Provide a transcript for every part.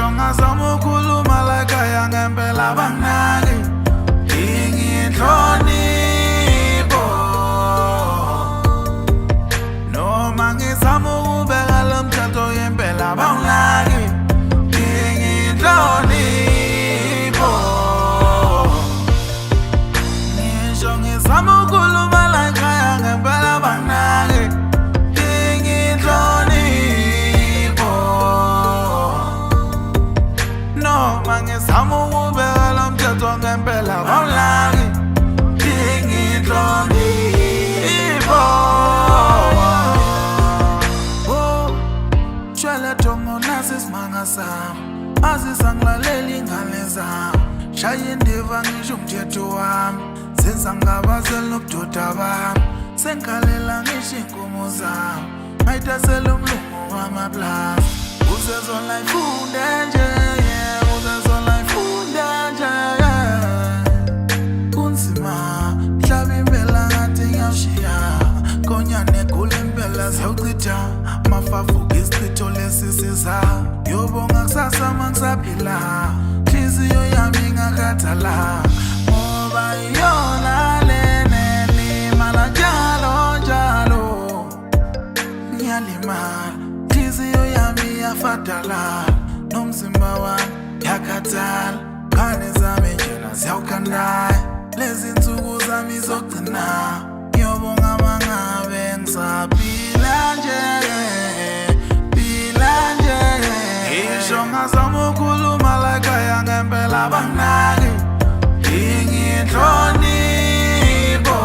ngazama ukukhuluma la ekhaya ngempela abanaki inhlonipho noma ngizama ukubeka lo mthetho yempela abanaki inhlonipho ngisho ngizama ukukhuluma la ekhaya ngempela abanaki ngizama ukubeka lo mthetho ngempela banaki inhlonipho shwele thongo nasi isimanga sami azisangilaleli ingane zami shaya indiva ngisho umthetho wami zenza ngabazeli nobudoda bami sengikhalela ngisho inkomo zami ngayithasela umlungu wamaplaza uzezona ifunde nje siyawuchitha mafafu isichitho lesisiza yobonga kusasa mangisaphila nhliziyo yami ingakhathala ngoba iyona lena elimala njalo njalo ngiyalimala nhliziyo yami iyafadala nomzimba wami yakhathala ngane zami njena ziyawukhandaya lezi nsuku zami zokugcina ngiyobonga mangabe ngisaphila nje ngisho ngazama ukukhuluma la ekhaya ngempela abanaki inhlonipho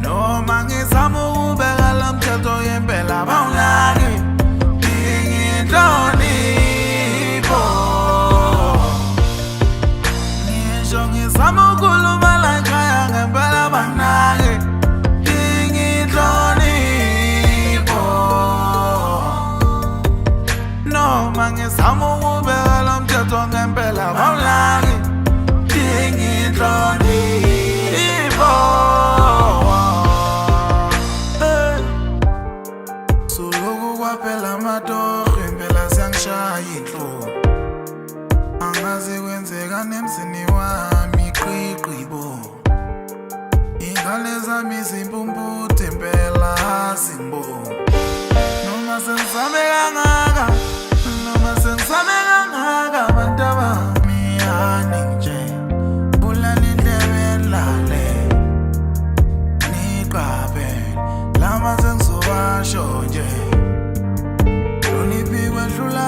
noma ngizama ukubeka lo mthetho yempela abanaki inhlonipho ngisho ngizama ukukhuluma la ekhaya ngempela abanaki inhlonipho noma ngizama ukubeka lo mthetho ngempela abanaki inhlonipho soloku kwaphela amatorho impela siyangishaya inhlungu angazi kwenzeka nemzini wami qiqibo ingane zami zimpumputhe impela zimbo noma sengizame kangaka abantu abami yani nje bulala indlebe lale niqaphele lama sengizowasho nje lonipi kwedlula